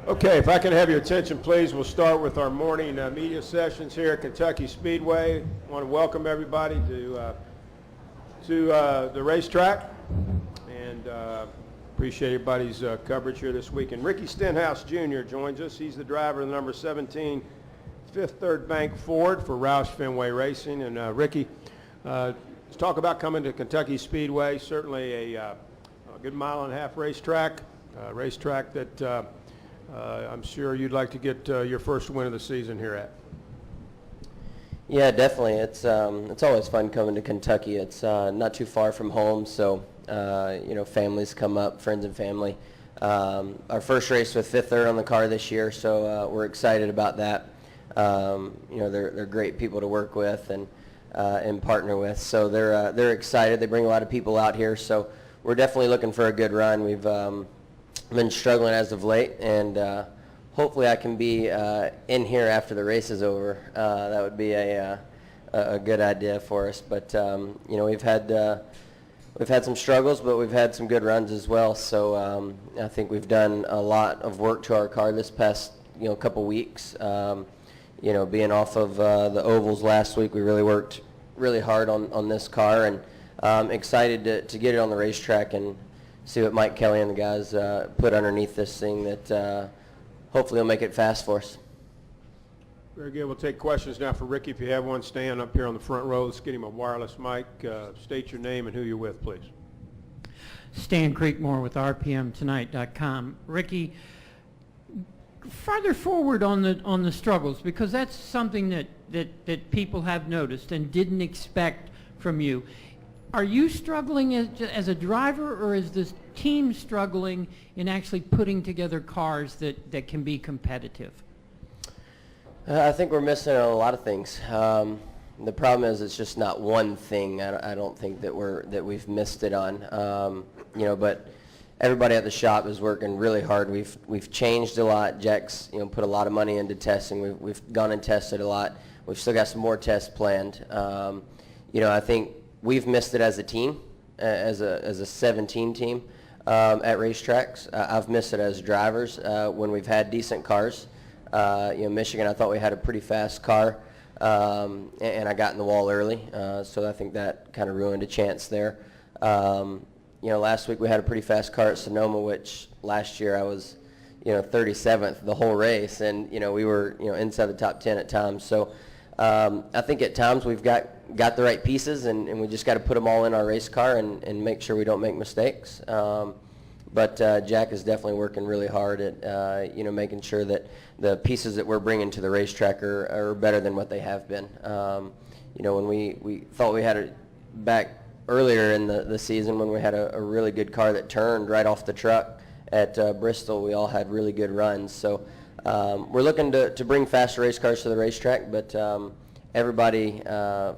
Okay, if I can have your attention, please, we'll start with our morning media sessions here at Kentucky Speedway. I want to welcome everybody to the racetrack, and appreciate everybody's coverage here this week. And Ricky Stenhouse Jr. joins us. He's the driver of the number 17 Fifth Third Bank Ford for Roush Fenway Racing. And Ricky, let's talk about coming to Kentucky Speedway. Certainly a good mile-and-a-half racetrack that I'm sure you'd like to get your first win of the season here at. Yeah, definitely. It's always fun coming to Kentucky. It's not too far from home, so families come up, friends and family. Our first race with Fifth Third on the car this year, so we're excited about that. They're great people to work with and partner with, so they're excited. They bring a lot of people out here, so we're definitely looking for a good run. We've been struggling as of late, and hopefully I can be in here after the race is over. That would be a good idea for us. But we've had some struggles, but we've had some good runs as well. So I think we've done a lot of work to our car this past couple weeks. Being off of the ovals last week, we really worked really hard on this car, and I'm excited to get it on the racetrack and see what Mike Kelly and the guys put underneath this thing that hopefully will make it fast for us. Very good. We'll take questions now for Ricky. If you have one, stand up here on the front row. Let's get him a wireless mic. State your name and who you're with, please. Stan Creekmore with RPMTonight.com. Ricky, farther forward on the struggles, because that's something that people have noticed and didn't expect from you. Are you struggling as a driver, or is this team struggling in actually putting together cars that can be competitive? I think we're missing on a lot of things. The problem is it's just not one thing. I don't think that we've missed it on. But everybody at the shop is working really hard. We've changed a lot. Jack's put a lot of money into testing. We've gone and tested a lot. We've still got some more tests planned. I think we've missed it as a team, as a 17 team at racetracks. I've missed it as drivers when we've had decent cars. Michigan, I thought we had a pretty fast car, and I got in the wall early, so I think that kind of ruined a chance there. Last week we had a pretty fast car at Sonoma, which last year I was 37th the whole race, and we were inside the top 10 at times. So I think at times we've got the right pieces, and we just got to put them all in our race car and make sure we don't make mistakes. But Jack is definitely working really hard at making sure that the pieces that we're bringing to the racetrack are better than what they have been. When we thought we had it back earlier in the season, when we had a really good car that turned right off the truck at Bristol, we all had really good runs. So we're looking to bring faster race cars to the racetrack, but everybody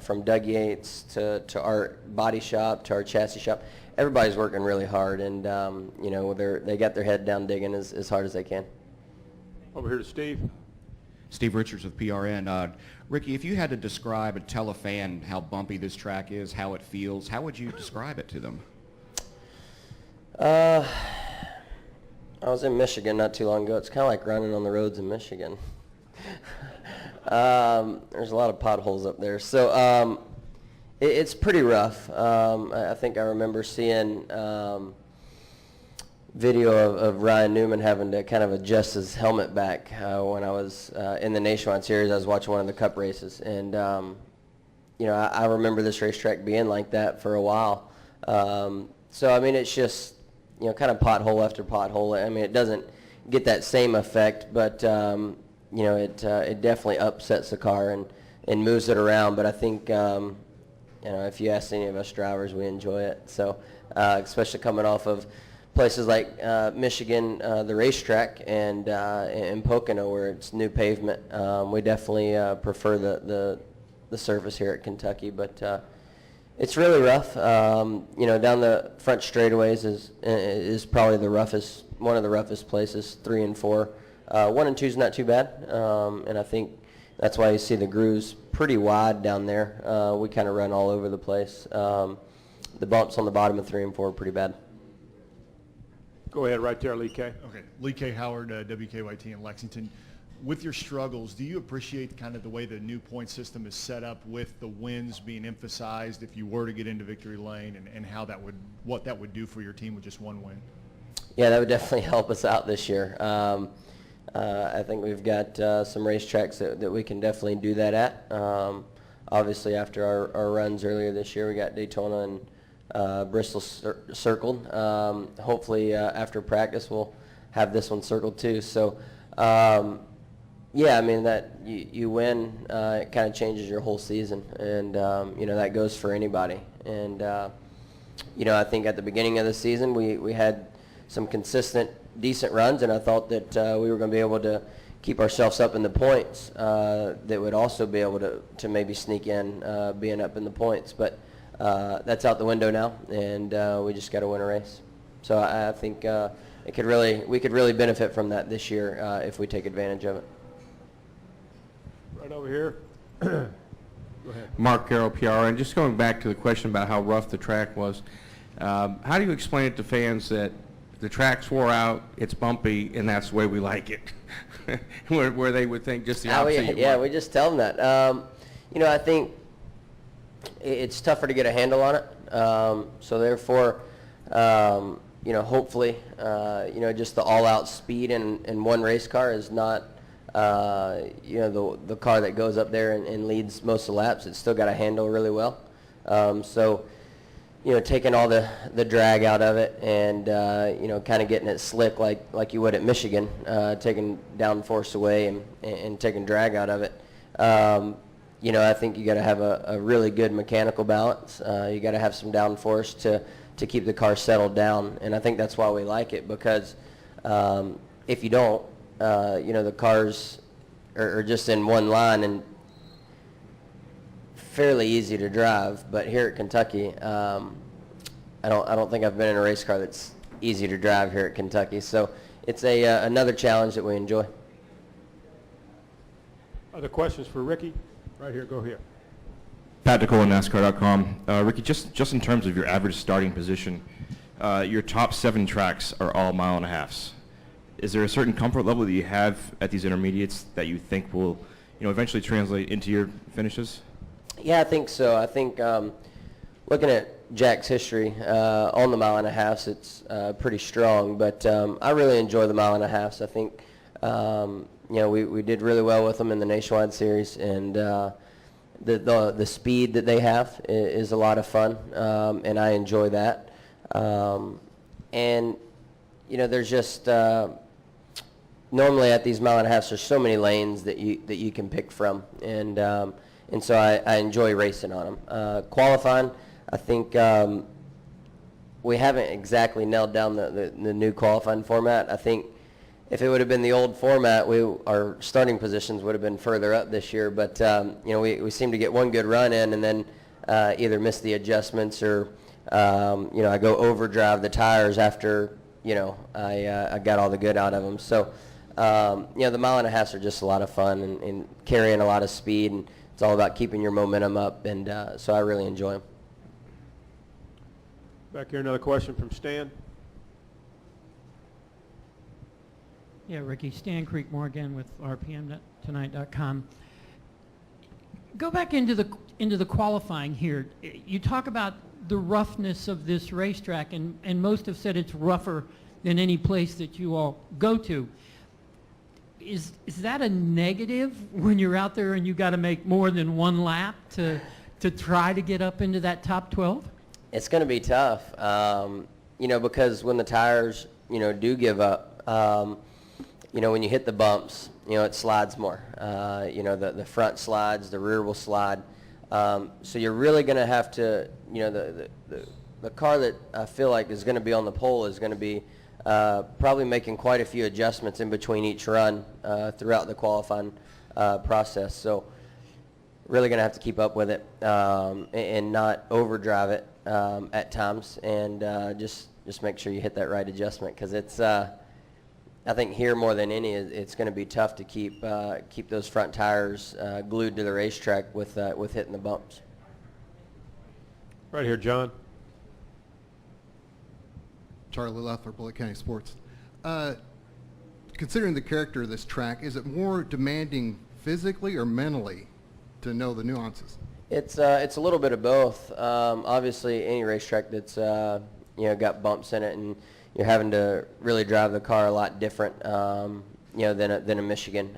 from Doug Yates to our body shop to our chassis shop, everybody's working really hard, and they got their head down digging as hard as they can. Over here to Steve. Steve Richards with PRN. Ricky, if you had to describe and tell a fan how bumpy this track is, how it feels, how would you describe it to them? I was in Michigan not too long ago. It's kind of like running on the roads in Michigan. There's a lot of potholes up there. So it's pretty rough. I think I remember seeing video of Ryan Newman having to kind of adjust his helmet back when I was in the Nationwide Series. I was watching one of the Cup races, and I remember this racetrack being like that for a while. So I mean, it's just kind of pothole after pothole. I mean, it doesn't get that same effect, but it definitely upsets the car and moves it around. But I think if you ask any of us drivers, we enjoy it. So especially coming off of places like Michigan, the racetrack, and Pocono, where it's new pavement, we definitely prefer the surface here at Kentucky. But it's really rough. Down the front straightaways is probably the roughest, one of the roughest places. 3 and 4, 1 and 2 is not too bad, and I think that's why you see the grooves pretty wide down there. We kind of run all over the place. The bumps on the bottom of 3 and 4 are pretty bad. Go ahead, right there, Lee K. Okay, Lee K. Howard, WKYT in Lexington. With your struggles, do you appreciate kind of the way the new point system is set up with the wins being emphasized if you were to get into victory lane, and how that would, what that would do for your team with just one win? Yeah, that would definitely help us out this year. I think we've got some racetracks that we can definitely do that at. Obviously, after our runs earlier this year, we got Daytona and Bristol circled. Hopefully, after practice, we'll have this one circled too. So, yeah, I mean, that you win, it kind of changes your whole season, and you know, that goes for anybody. And you know, I think at the beginning of the season, we had some consistent, decent runs, and I thought that we were going to be able to keep ourselves up in the points. That would also be able to maybe sneak in being up in the points, but that's out the window now, and we just got to win a race. So I think we could really benefit from that this year if we take advantage of it. Right over here. Go ahead. Mark Carroll, PR, and just going back to the question about how rough the track was, how do you explain it to fans that the track's wore out, it's bumpy, and that's the way we like it? where they would think just the opposite. Yeah, we just tell them that. You know, I think it's tougher to get a handle on it. So therefore, you know, hopefully, you know, just the all-out speed in one race car is not, you know, the car that goes up there and leads most of the laps. It's still got to handle really well. So, you know, taking all the drag out of it and, you know, kind of getting it slick like you would at Michigan, taking downforce away and taking drag out of it. You know, I think you got to have a really good mechanical balance. You got to have some downforce to keep the car settled down, and I think that's why we like it, because if you don't, you know, the cars are just in one line and fairly easy to drive. But here at Kentucky, I don't think I've been in a race car that's easy to drive here at Kentucky. So it's another challenge that we enjoy. Other questions for Ricky? Right here, go here. Pat DeCole, NASCAR.com. Ricky, just in terms of your average starting position, your top 7 tracks are all mile and a halves. Is there a certain comfort level that you have at these intermediates that you think will, you know, eventually translate into your finishes? Yeah, I think so. I think looking at Jack's history on the mile and a halves, it's pretty strong. But I really enjoy the mile and a halves. I think you know, we did really well with them in the Nationwide Series, and the speed that they have is a lot of fun, and I enjoy that. And you know, there's just normally at these mile and a halves, there's so many lanes that you can pick from, and so I enjoy racing on them. Qualifying, I think we haven't exactly nailed down the new qualifying format. I think if it would have been the old format, our starting positions would have been further up this year. But you know, we seem to get one good run in, and then either miss the adjustments, or you know, I go overdrive the tires after, you know, I got all the good out of them. So you know, the mile and a halves are just a lot of fun and carrying a lot of speed, and it's all about keeping your momentum up, and so I really enjoy them. Back here, another question from Stan. Yeah, Ricky, Stan Creekmore again with RPMtonight.com. Go back into the qualifying here. You talk about the roughness of this racetrack, and most have said it's rougher than any place that you all go to. Is that a negative when you're out there and you got to make more than one lap to try to get up into that top 12? It's going to be tough, you know, because when the tires, you know, do give up, you know, when you hit the bumps, you know, it slides more. You know, the front slides, the rear will slide. So you're really going to have to, you know, the car that I feel like is going to be on the pole is going to be probably making quite a few adjustments in between each run throughout the qualifying process. So really going to have to keep up with it and not overdrive it at times, and just make sure you hit that right adjustment, because it's I think here more than any, it's going to be tough to keep those front tires glued to the racetrack with hitting the bumps. Right here, John. Charlie Leffler, Bullitt County Sports. Considering the character of this track, is it more demanding physically or mentally to know the nuances? It's a little bit of both. Obviously, any racetrack that's got bumps in it, and you're having to really drive the car a lot different, than a Michigan.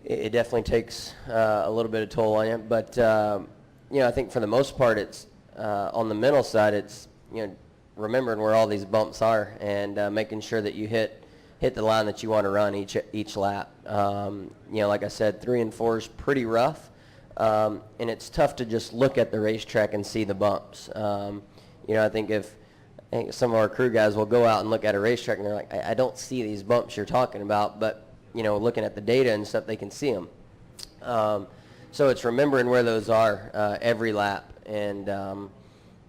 It definitely takes a little bit of toll on you, but I think for the most part, it's on the mental side. It's remembering where all these bumps are and making sure that you hit the line that you want to run each lap. Like I said, 3 and 4 is pretty rough, and it's tough to just look at the racetrack and see the bumps. I think some of our crew guys will go out and look at a racetrack and they're like, I don't see these bumps you're talking about, but looking at the data and stuff, they can see them. So it's remembering where those are every lap, and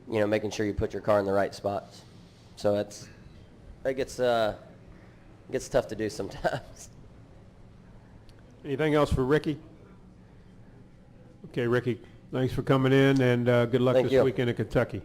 making sure you put your car in the right spots. So it gets tough to do sometimes. Anything else for Ricky? Okay, Ricky, thanks for coming in, and good luck Thank this you. weekend in Kentucky.